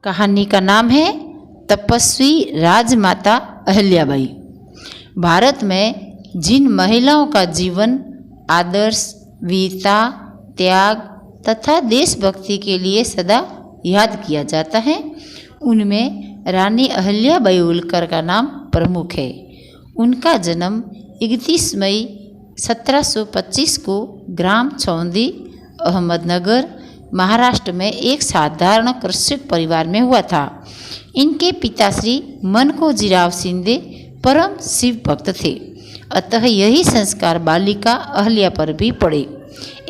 कहानी का नाम है तपस्वी राजमाता अहिल्याबाई। भारत में जिन महिलाओं का जीवन आदर्श, वीरता, त्याग तथा देशभक्ति के लिए सदा याद किया जाता है, उनमें रानी अहिल्याबाई होलकर का नाम प्रमुख है। उनका जन्म 31 मई 1725 को ग्राम चौंदी, अहमदनगर, महाराष्ट्र में एक साधारण कृषक परिवार में हुआ था। इनके पिताश्री मनकोजीराव शिंदे परम शिव भक्त थे, अतः यही संस्कार बालिका अहिल्या पर भी पड़े।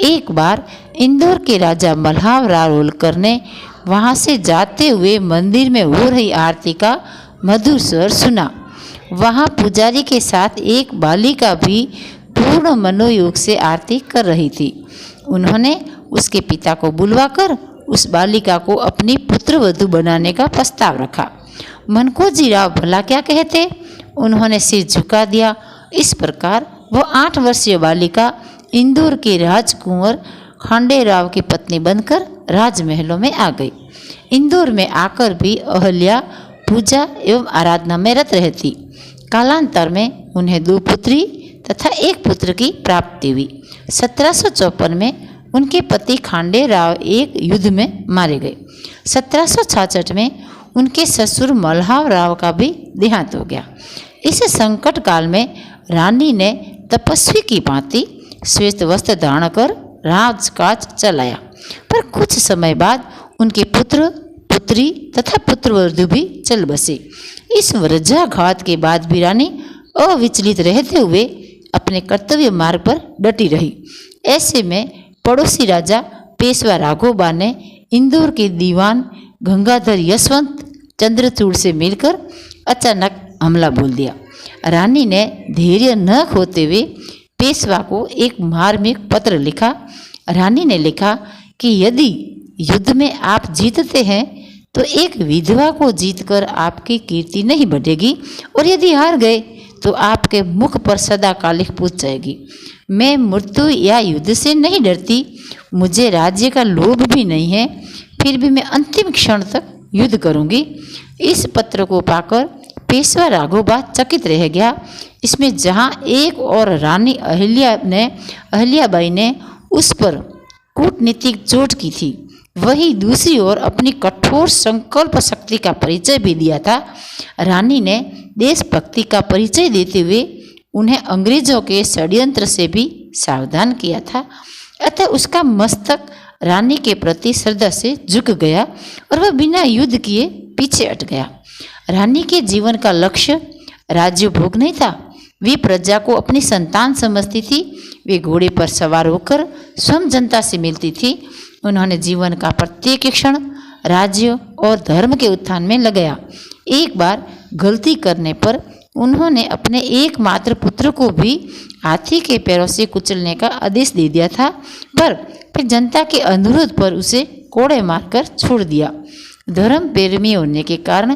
एक बार इंदौर के राजा मल्हारराव होलकर ने वहां से जाते हुए मंदिर में हो रही आरती का मधुर स्वर सुना। वहां पुजारी के साथ एक बालिका भी पूर्ण मनोयोग से आरती कर रही थी। उन्होंने उसके पिता को बुलवाकर उस बालिका को अपनी पुत्रवधू बनाने का प्रस्ताव रखा। मनकोजीराव भला क्या कहते, उन्होंने सिर झुका दिया। इस प्रकार वह 8 वर्षीय बालिका इंदौर के राजकुंवर खांडेराव की पत्नी बनकर राजमहलों में आ गई। इंदौर में आकर भी अहिल्या पूजा एवं आराधना में रत रहती। कालांतर में उन्हें 2 पुत्री तथा 1 पुत्र की प्राप्ति हुई। 1754 में उनके पति खांडेराव एक युद्ध में मारे गए। 1766 में उनके ससुर मल्हारराव का भी देहांत हो गया। इस संकट काल में रानी ने तपस्वी की भांति श्वेत वस्त्र धारण कर राजकाज चलाया, पर कुछ समय बाद उनके पुत्र, पुत्री तथा पुत्रवधू भी चल बसे। इस वज्राघात के बाद भी रानी अविचलित रहते हुए अपने कर्तव्य मार्ग पर डटी रही। ऐसे में पड़ोसी राजा पेशवा राघोबा ने इंदौर के दीवान गंगाधर यशवंत चंद्रचूड़ से मिलकर अचानक हमला बोल दिया। रानी ने धैर्य न खोते हुए पेशवा को एक मार्मिक पत्र लिखा। रानी ने लिखा कि यदि युद्ध में आप जीतते हैं तो एक विधवा को जीतकर आपकी कीर्ति नहीं बढ़ेगी, और यदि हार गए तो आपके मुख पर सदाकालिक पूछ जाएगी। मैं मृत्यु या युद्ध से नहीं डरती, मुझे राज्य का लोभ भी नहीं है, फिर भी मैं अंतिम क्षण तक युद्ध करूंगी। इस पत्र को पाकर पेशवा राघोबा चकित रह गया। इसमें जहां एक और रानी अहिल्याबाई ने उस पर कूटनीतिक चोट की थी, वही दूसरी ओर अपनी कठोर संकल्प शक्ति का परिचय भी दिया था। रानी ने देशभक्ति का परिचय देते हुए उन्हें अंग्रेजों के षड्यंत्र से भी सावधान किया था। अतः उसका मस्तक रानी के प्रति श्रद्धा से झुक गया और वह बिना युद्ध किए पीछे हट गया। रानी के जीवन का लक्ष्य राज्य भोग नहीं था। वे प्रजा को अपनी संतान समझती थी। वे घोड़े पर सवार होकर स्वयं जनता से मिलती थी। उन्होंने जीवन का प्रत्येक क्षण राज्य और धर्म के उत्थान में लगाया। एक बार गलती करने पर उन्होंने अपने एकमात्र पुत्र को भी हाथी के पैरों से कुचलने का आदेश दे दिया था, पर फिर जनता के अनुरोध पर उसे कोड़े मारकर छोड़ दिया। धर्म प्रेमी होने के कारण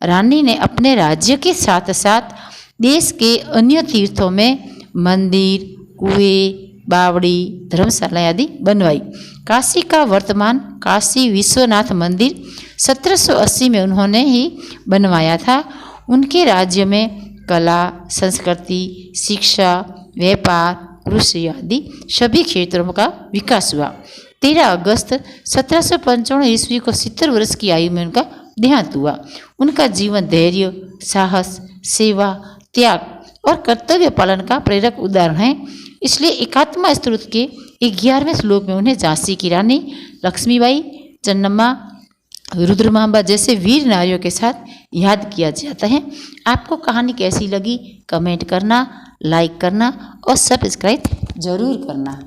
रानी ने अपने राज्य के साथ साथ देश के अन्य तीर्थों में मंदिर, कुएं, बावड़ी, धर्मशाला आदि बनवाई। काशी का वर्तमान काशी विश्वनाथ मंदिर 1780 में उन्होंने ही बनवाया था। उनके राज्य में कला, संस्कृति, शिक्षा, व्यापार, कृषि आदि सभी क्षेत्रों का विकास हुआ। 13 अगस्त 1755 ईस्वी को 70 वर्ष की आयु में उनका देहांत हुआ। उनका जीवन धैर्य, साहस, सेवा, त्याग और कर्तव्य पालन का प्रेरक उदाहरण है। इसलिए एकात्मा स्तोत्र के 11वें श्लोक में उन्हें झांसी की रानी लक्ष्मीबाई, चन्नम्मा, रुद्रमांबा जैसे वीर नारियों के साथ याद किया जाता है। आपको कहानी कैसी लगी कमेंट करना, लाइक करना और सब्सक्राइब जरूर करना।